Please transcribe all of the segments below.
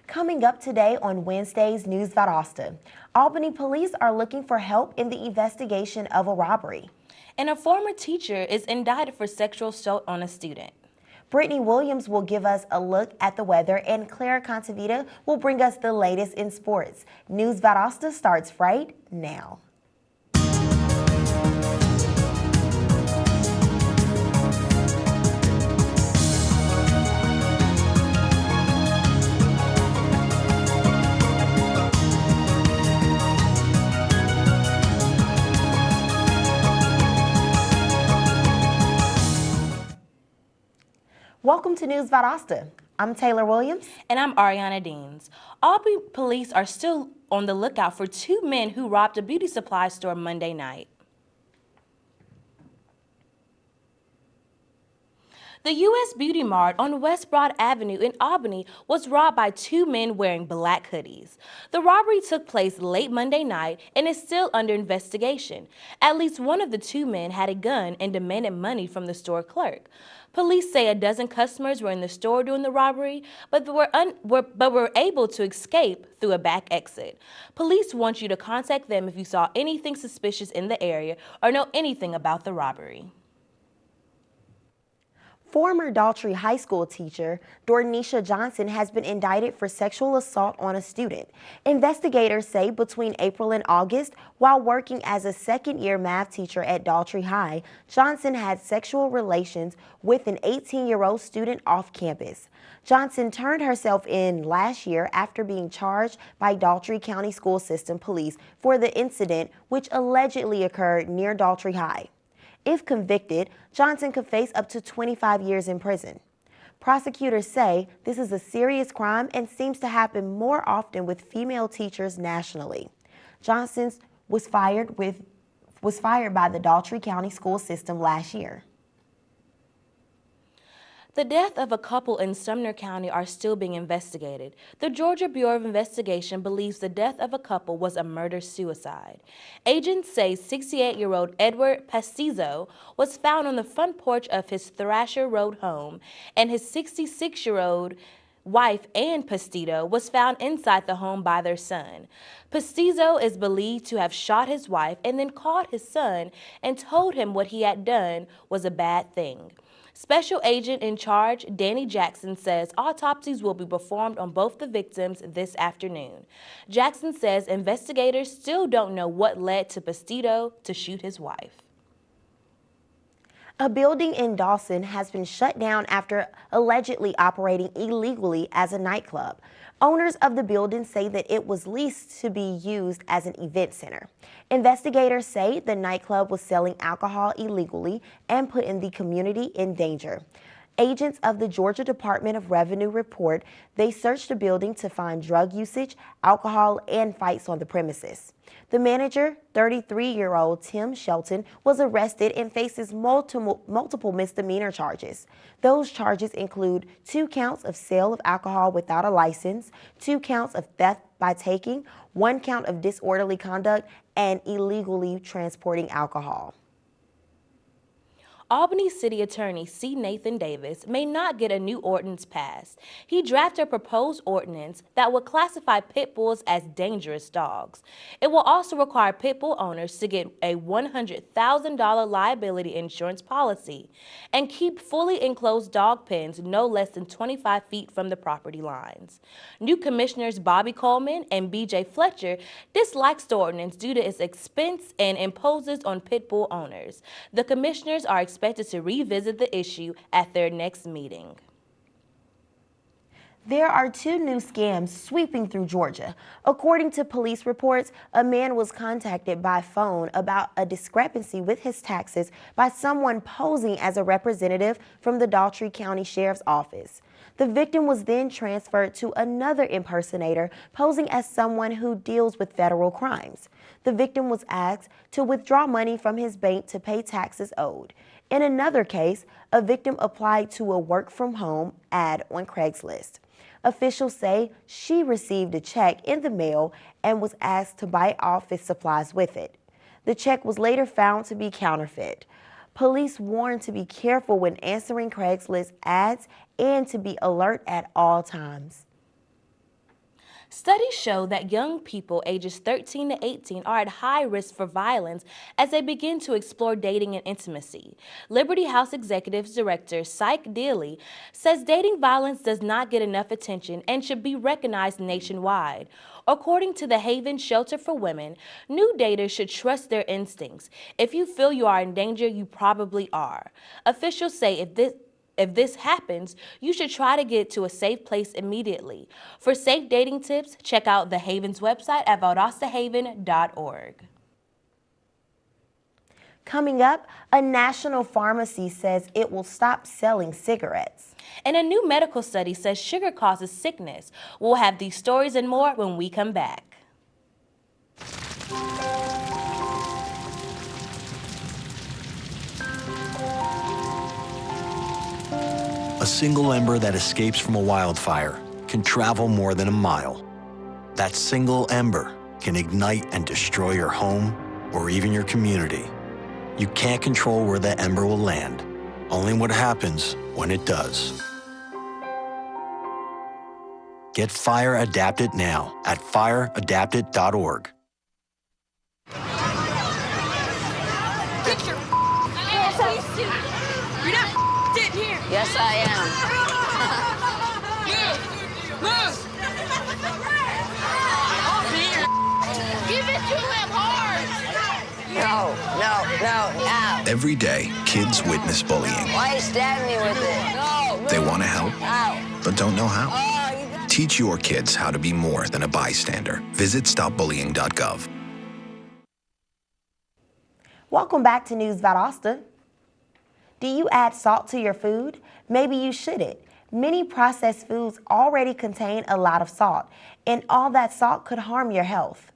Coming up today on Wednesday's News Valdosta, Albany police are looking for help in the investigation of a robbery. And a former teacher is indicted for sexual assault on a student. Brittany Williams will give us a look at the weather, and Clara Contavita will bring us the latest in sports. News Valdosta starts right now. Welcome to News Valdosta. I'm Taylor Williams. And I'm Ariana Deans. Albany police are still on the lookout for two men who robbed a beauty supply store Monday night. The U.S. Beauty Mart on West Broad Avenue in Albany was robbed by two men wearing black hoodies. The robbery took place late Monday night and is still under investigation. At least one of the two men had a gun and demanded money from the store clerk. Police say a dozen customers were in the store during the robbery, but were able to escape through a back exit. Police want you to contact them if you saw anything suspicious in the area or know anything about the robbery. Former Daltrey High School teacher Dornisha Johnson has been indicted for sexual assault on a student. Investigators say between April and August, while working as a second-year math teacher at Daltrey High, Johnson had sexual relations with an 18-year-old student off campus. Johnson turned herself in last year after being charged by Daltrey County School System Police for the incident, which allegedly occurred near Daltrey High. If convicted, Johnson could face up to 25 years in prison. Prosecutors say this is a serious crime and seems to happen more often with female teachers nationally. Johnson was fired by the Daltrey County School System last year. The death of a couple in Sumner County are still being investigated. The Georgia Bureau of Investigation believes the death of a couple was a murder-suicide. Agents say 68-year-old Edward Pastizzo was found on the front porch of his Thrasher Road home, and his 66-year-old wife, Ann Pastizzo, was found inside the home by their son. Pastizzo is believed to have shot his wife and then called his son and told him what he had done was a bad thing. Special Agent in charge, Danny Jackson, says autopsies will be performed on both the victims this afternoon. Jackson says investigators still don't know what led to Pastizzo to shoot his wife. A building in Dawson has been shut down after allegedly operating illegally as a nightclub. Owners of the building say that it was leased to be used as an event center. Investigators say the nightclub was selling alcohol illegally and putting the community in danger. Agents of the Georgia Department of Revenue report they searched the building to find drug usage, alcohol, and fights on the premises. The manager, 33-year-old Tim Shelton, was arrested and faces multiple misdemeanor charges. Those charges include 2 counts of sale of alcohol without a license, 2 counts of theft by taking, 1 count of disorderly conduct, and illegally transporting alcohol. Albany City Attorney C. Nathan Davis may not get a new ordinance passed. He drafted a proposed ordinance that would classify pit bulls as dangerous dogs. It will also require pit bull owners to get a $100,000 liability insurance policy and keep fully enclosed dog pens no less than 25 feet from the property lines. New commissioners Bobby Coleman and B.J. Fletcher dislikes the ordinance due to its expense and imposes on pit bull owners. The commissioners are expected to revisit the issue at their next meeting. There are 2 new scams sweeping through Georgia. According to police reports, a man was contacted by phone about a discrepancy with his taxes by someone posing as a representative from the Daltrey County Sheriff's Office. The victim was then transferred to another impersonator posing as someone who deals with federal crimes. The victim was asked to withdraw money from his bank to pay taxes owed. In another case, a victim applied to a work-from-home ad on Craigslist. Officials say she received a check in the mail and was asked to buy office supplies with it. The check was later found to be counterfeit. Police warn to be careful when answering Craigslist ads and to be alert at all times. Studies show that young people ages 13 to 18 are at high risk for violence as they begin to explore dating and intimacy. Liberty House Executive Director Syke Daly says dating violence does not get enough attention and should be recognized nationwide. According to the Haven Shelter for Women, new daters should trust their instincts. If you feel you are in danger, you probably are. Officials say if this happens, you should try to get to a safe place immediately. For safe dating tips, check out the Haven's website at valdostahaven.org. Coming up, a national pharmacy says it will stop selling cigarettes. And a new medical study says sugar causes sickness. We'll have these stories and more when we come back. A single ember that escapes from a wildfire can travel more than a mile. That single ember can ignite and destroy your home or even your community. You can't control where that ember will land, only what happens when it does. Get Fire Adapted now at fireadapted.org. Get your ass out. You're not sitting here. Yes, I am. Move. Give it to him hard. No. Every day, kids witness bullying. Why you stab me with it? No. They want to help, Ow. but don't know how. Oh, you got... Teach your kids how to be more than a bystander. Visit stopbullying.gov. Welcome back to News Valdosta. Do you add salt to your food? Maybe you shouldn't. Many processed foods already contain a lot of salt, and all that salt could harm your health.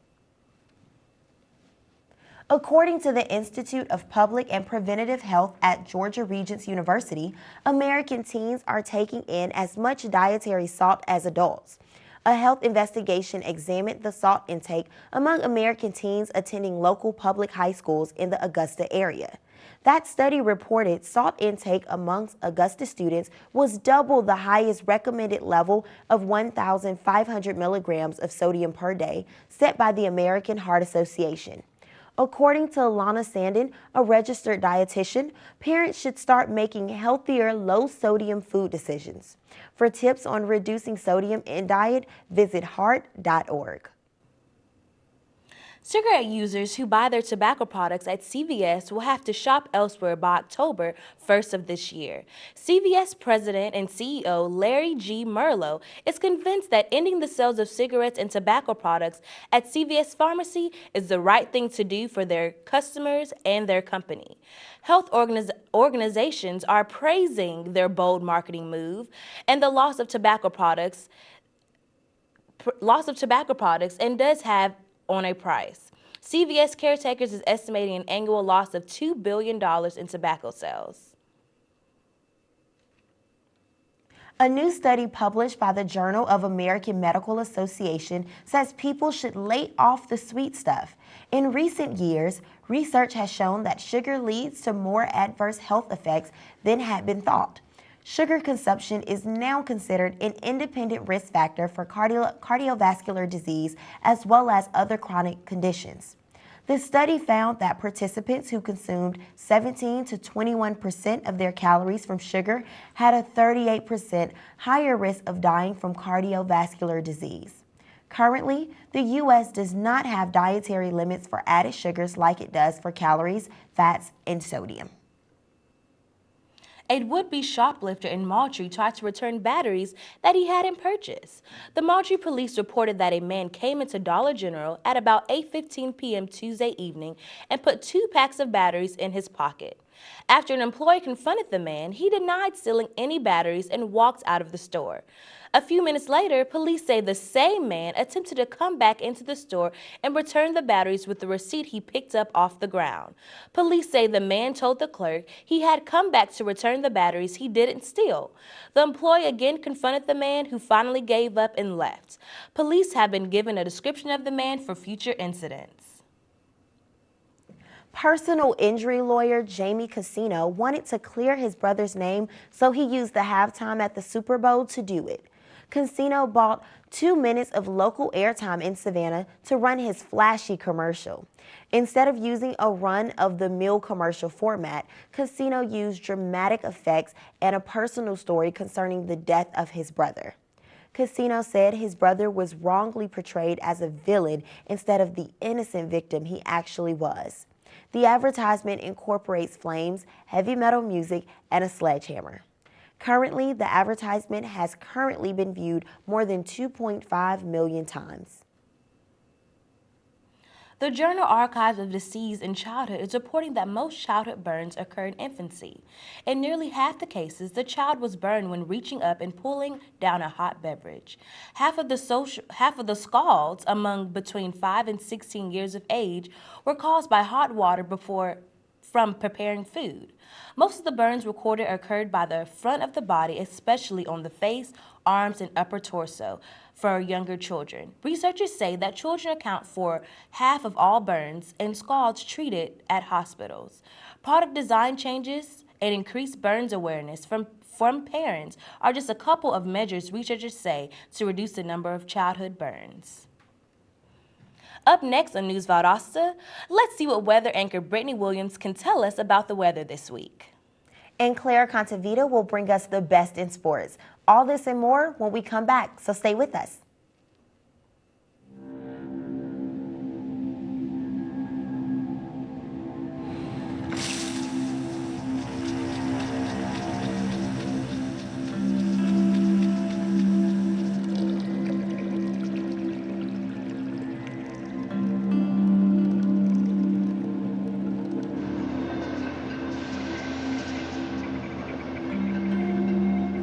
According to the Institute of Public and Preventative Health at Georgia Regents University, American teens are taking in as much dietary salt as adults. A health investigation examined the salt intake among American teens attending local public high schools in the Augusta area. That study reported salt intake amongst Augusta students was double the highest recommended level of 1,500 milligrams of sodium per day set by the American Heart Association. According to Lana Sandin, a registered dietitian, parents should start making healthier, low-sodium food decisions. For tips on reducing sodium in diet, visit heart.org. Cigarette users who buy their tobacco products at CVS will have to shop elsewhere by October 1st of this year. CVS President and CEO Larry G. Merlo is convinced that ending the sales of cigarettes and tobacco products at CVS Pharmacy is the right thing to do for their customers and their company. Health organizations are praising their bold marketing move and the loss of tobacco products and does have on a price. CVS Caretakers is estimating an annual loss of $2 billion in tobacco sales. A new study published by the Journal of American Medical Association says people should lay off the sweet stuff. In recent years, research has shown that sugar leads to more adverse health effects than had been thought. Sugar consumption is now considered an independent risk factor for cardiovascular disease as well as other chronic conditions. The study found that participants who consumed 17 to 21% of their calories from sugar had a 38% higher risk of dying from cardiovascular disease. Currently, the U.S. does not have dietary limits for added sugars like it does for calories, fats, and sodium. A would-be shoplifter in Moultrie tried to return batteries that he hadn't purchased. The Moultrie police reported that a man came into Dollar General at about 8:15 p.m. Tuesday evening and put 2 packs of batteries in his pocket. After an employee confronted the man, he denied stealing any batteries and walked out of the store. A few minutes later, police say the same man attempted to come back into the store and return the batteries with the receipt he picked up off the ground. Police say the man told the clerk he had come back to return the batteries he didn't steal. The employee again confronted the man, who finally gave up and left. Police have been given a description of the man for future incidents. Personal injury lawyer Jamie Casino wanted to clear his brother's name, so he used the halftime at the Super Bowl to do it. Casino bought 2 minutes of local airtime in Savannah to run his flashy commercial. Instead of using a run-of-the-mill commercial format, Casino used dramatic effects and a personal story concerning the death of his brother. Casino said his brother was wrongly portrayed as a villain instead of the innocent victim he actually was. The advertisement incorporates flames, heavy metal music, and a sledgehammer. Currently, the advertisement has been viewed more than 2.5 million times. The Journal Archives of Disease in Childhood is reporting that most childhood burns occur in infancy. In nearly half the cases, the child was burned when reaching up and pulling down a hot beverage. Half of the scalds among between 5 and 16 years of age were caused by hot water from preparing food. Most of the burns recorded occurred by the front of the body, especially on the face, arms, and upper torso for younger children. Researchers say that children account for half of all burns and scalds treated at hospitals. Product design changes and increased burns awareness from parents are just a couple of measures researchers say to reduce the number of childhood burns. Up next on News Valdosta, let's see what weather anchor Brittany Williams can tell us about the weather this week. And Claire Contavita will bring us the best in sports. All this and more when we come back, so stay with us.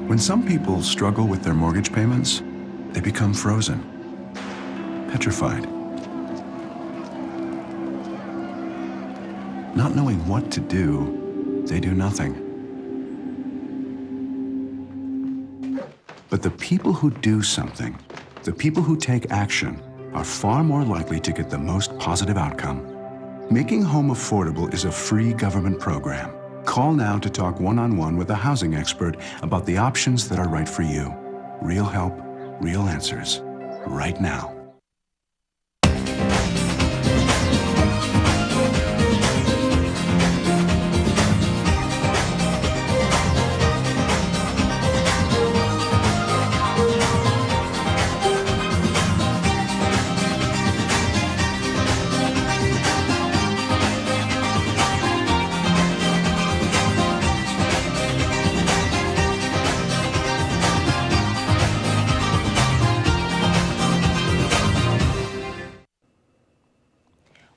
When some people struggle with their mortgage payments, they become frozen, petrified. Not knowing what to do, they do nothing. But the people who do something, the people who take action, are far more likely to get the most positive outcome. Making home affordable is a free government program. Call now to talk one-on-one with a housing expert about the options that are right for you. Real help, real answers, right now.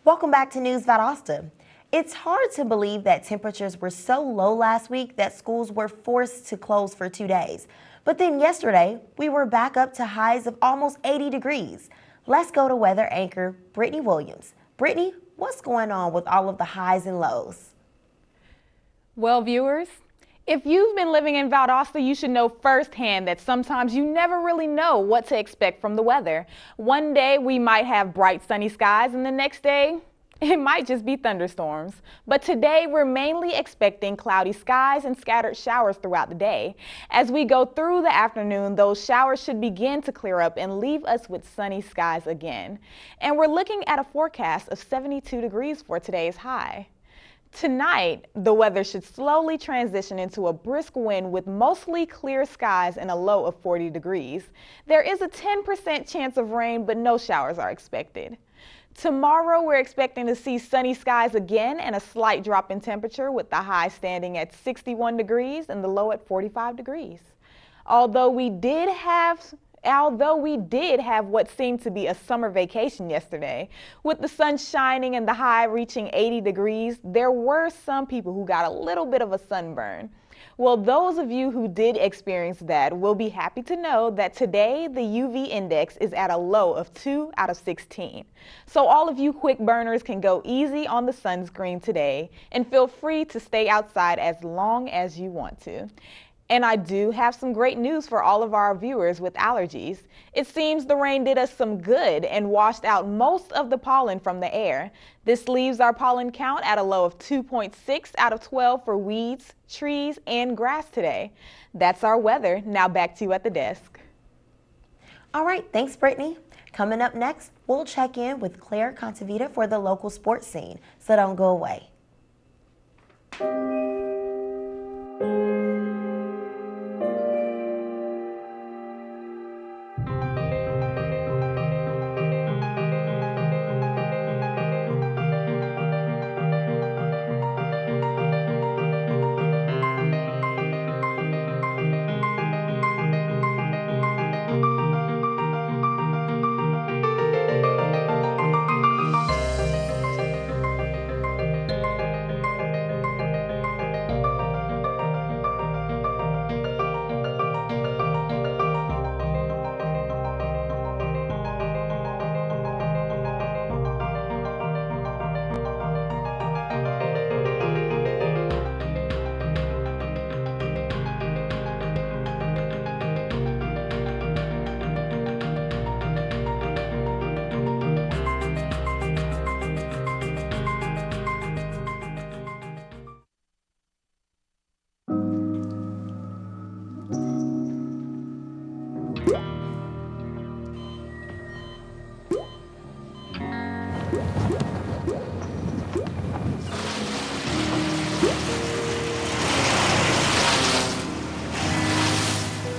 Welcome back to News Valdosta. It's hard to believe that temperatures were so low last week that schools were forced to close for 2 days. But then yesterday, we were back up to highs of almost 80 degrees. Let's go to weather anchor Brittany Williams. Brittany, what's going on with all of the highs and lows? Well, viewers, if you've been living in Valdosta, you should know firsthand that sometimes you never really know what to expect from the weather. One day we might have bright sunny skies and the next day it might just be thunderstorms. But today we're mainly expecting cloudy skies and scattered showers throughout the day. As we go through the afternoon, those showers should begin to clear up and leave us with sunny skies again. And we're looking at a forecast of 72 degrees for today's high. Tonight, the weather should slowly transition into a brisk wind with mostly clear skies and a low of 40 degrees. There is a 10% chance of rain, but no showers are expected. Tomorrow, we're expecting to see sunny skies again and a slight drop in temperature with the high standing at 61 degrees and the low at 45 degrees. Although we did have what seemed to be a summer vacation yesterday, with the sun shining and the high reaching 80 degrees, there were some people who got a little bit of a sunburn. Well, those of you who did experience that will be happy to know that today the UV index is at a low of 2 out of 16. So all of you quick burners can go easy on the sunscreen today and feel free to stay outside as long as you want to. And I do have some great news for all of our viewers with allergies. It seems the rain did us some good and washed out most of the pollen from the air. This leaves our pollen count at a low of 2.6 out of 12 for weeds, trees, and grass today. That's our weather. Now back to you at the desk. All right, thanks, Brittany. Coming up next, we'll check in with Claire Contavita for the local sports scene, so don't go away.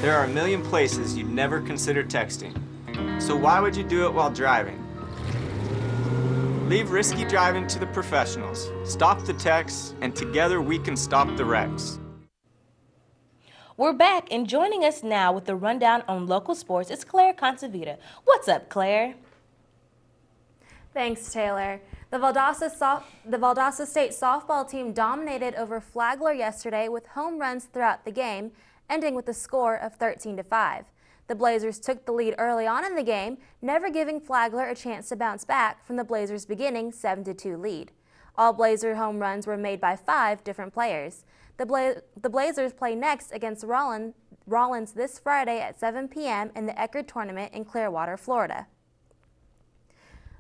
There are a million places you'd never consider texting. So why would you do it while driving? Leave risky driving to the professionals. Stop the texts, and together we can stop the wrecks. We're back, and joining us now with the rundown on local sports is Claire Contavita. What's up, Claire? Thanks, Taylor. The Valdosta State softball team dominated over Flagler yesterday with home runs throughout the game, ending with a score of 13-5. The Blazers took the lead early on in the game, never giving Flagler a chance to bounce back from the Blazers' beginning 7-2 lead. All Blazer home runs were made by 5 different players. The Blazers play next against Rollins this Friday at 7 p.m. in the Eckerd Tournament in Clearwater, Florida.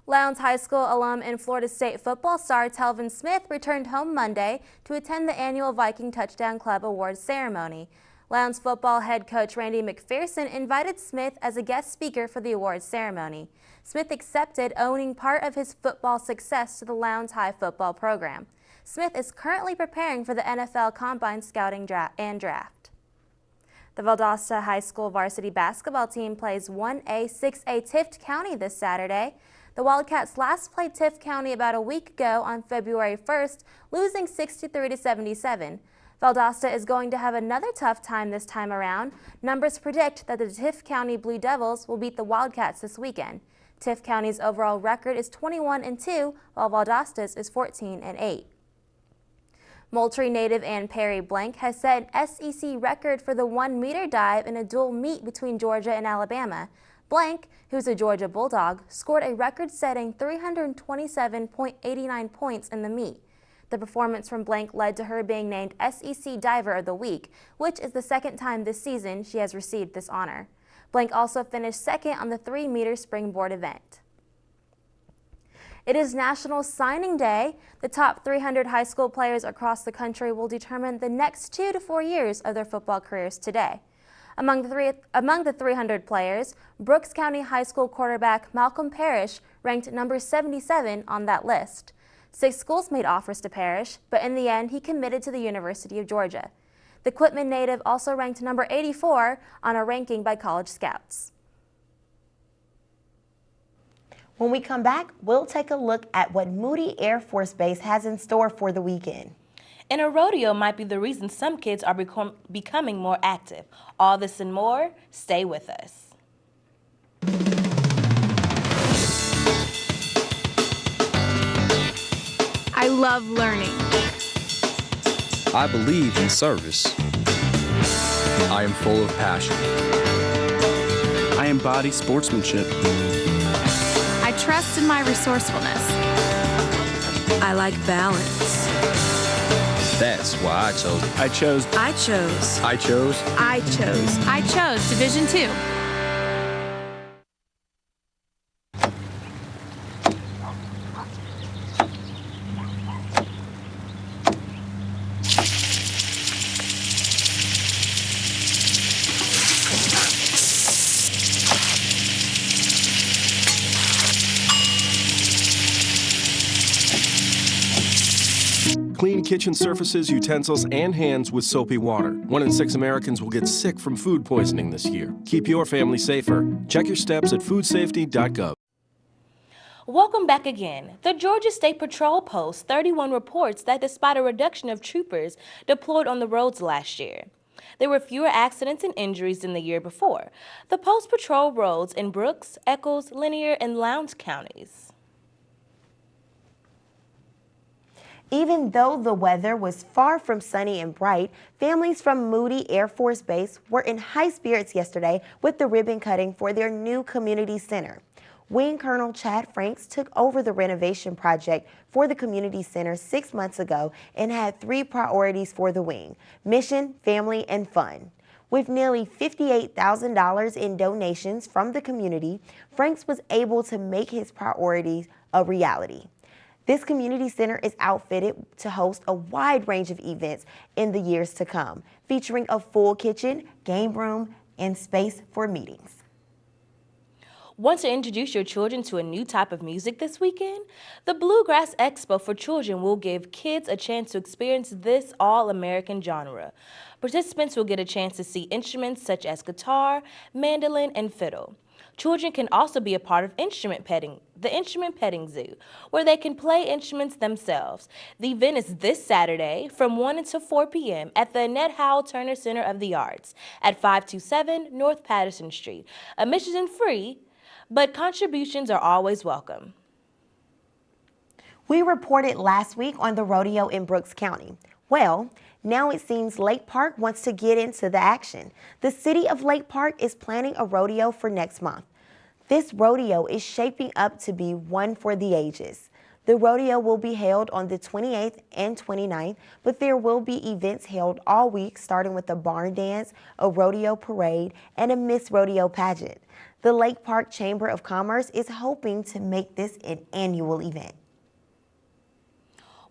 Lowndes High School alum and Florida State football star Telvin Smith returned home Monday to attend the annual Viking Touchdown Club Awards ceremony. Lowndes football head coach Randy McPherson invited Smith as a guest speaker for the awards ceremony. Smith accepted owning part of his football success to the Lowndes High football program. Smith is currently preparing for the NFL Combine Scouting and Draft. The Valdosta High School varsity basketball team plays 1A 6A Tift County this Saturday. The Wildcats last played Tift County about a week ago on February 1st, losing 63-77. Valdosta is going to have another tough time this time around. Numbers predict that the Tift County Blue Devils will beat the Wildcats this weekend. Tift County's overall record is 21-2, while Valdosta's is 14-8. Moultrie native Ann Perry Blank has set an SEC record for the 1-meter dive in a dual meet between Georgia and Alabama. Blank, who's a Georgia Bulldog, scored a record-setting 327.89 points in the meet. The performance from Blank led to her being named SEC Diver of the Week, which is the second time this season she has received this honor. Blank also finished second on the 3-meter springboard event. It is National Signing Day. The top 300 high school players across the country will determine the next 2 to 4 years of their football careers today. Among the 300 players, Brooks County High School quarterback Malcolm Parrish ranked number 77 on that list. 6 schools made offers to Parrish, but in the end he committed to the University of Georgia. The Quitman native also ranked number 84 on a ranking by College Scouts. When we come back, we'll take a look at what Moody Air Force Base has in store for the weekend. And a rodeo might be the reason some kids are becoming more active. All this and more, stay with us. I love learning. I believe in service. I am full of passion. I embody sportsmanship. I trust in my resourcefulness. I like balance. That's why I chose it. I chose. I chose. I chose. I chose. I chose Division II. kitchen surfaces, utensils, and hands with soapy water. 1 in 6 Americans will get sick from food poisoning this year. Keep your family safer. Check your steps at foodsafety.gov. Welcome back again. The Georgia State Patrol Post 31 reports that despite a reduction of troopers deployed on the roads last year, there were fewer accidents and injuries than the year before. The Post patrol roads in Brooks, Eccles, Linear, and Lowndes counties. Even though the weather was far from sunny and bright, families from Moody Air Force Base were in high spirits yesterday with the ribbon cutting for their new community center. Wing Colonel Chad Franks took over the renovation project for the community center 6 months ago and had 3 priorities for the wing: mission, family, and fun. With nearly $58,000 in donations from the community, Franks was able to make his priorities a reality. This community center is outfitted to host a wide range of events in the years to come, featuring a full kitchen, game room, and space for meetings. Want to introduce your children to a new type of music this weekend? The Bluegrass Expo for Children will give kids a chance to experience this all-American genre. Participants will get a chance to see instruments such as guitar, mandolin, and fiddle. Children can also be a part of the Instrument Petting Zoo, where they can play instruments themselves. The event is this Saturday from 1 until 4 p.m. at the Annette Howell Turner Center of the Arts at 527 North Patterson Street. Admission is free, but contributions are always welcome. We reported last week on the rodeo in Brooks County. Well, now it seems Lake Park wants to get into the action. The city of Lake Park is planning a rodeo for next month. This rodeo is shaping up to be one for the ages. The rodeo will be held on the 28th and 29th, but there will be events held all week, starting with a barn dance, a rodeo parade, and a Miss Rodeo pageant. The Lake Park Chamber of Commerce is hoping to make this an annual event.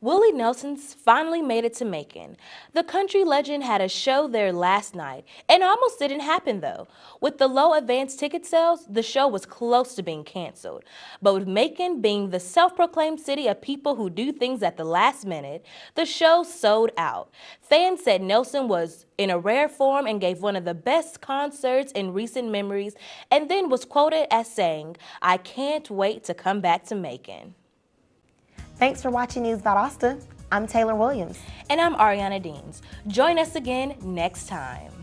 Willie Nelson's finally made it to Macon. The country legend had a show there last night, and almost didn't happen though. With the low advance ticket sales, the show was close to being canceled. But with Macon being the self-proclaimed city of people who do things at the last minute, the show sold out. Fans said Nelson was in a rare form and gave one of the best concerts in recent memories, and then was quoted as saying, "I can't wait to come back to Macon." Thanks for watching News Valdosta. I'm Taylor Williams. And I'm Ariana Deans. Join us again next time.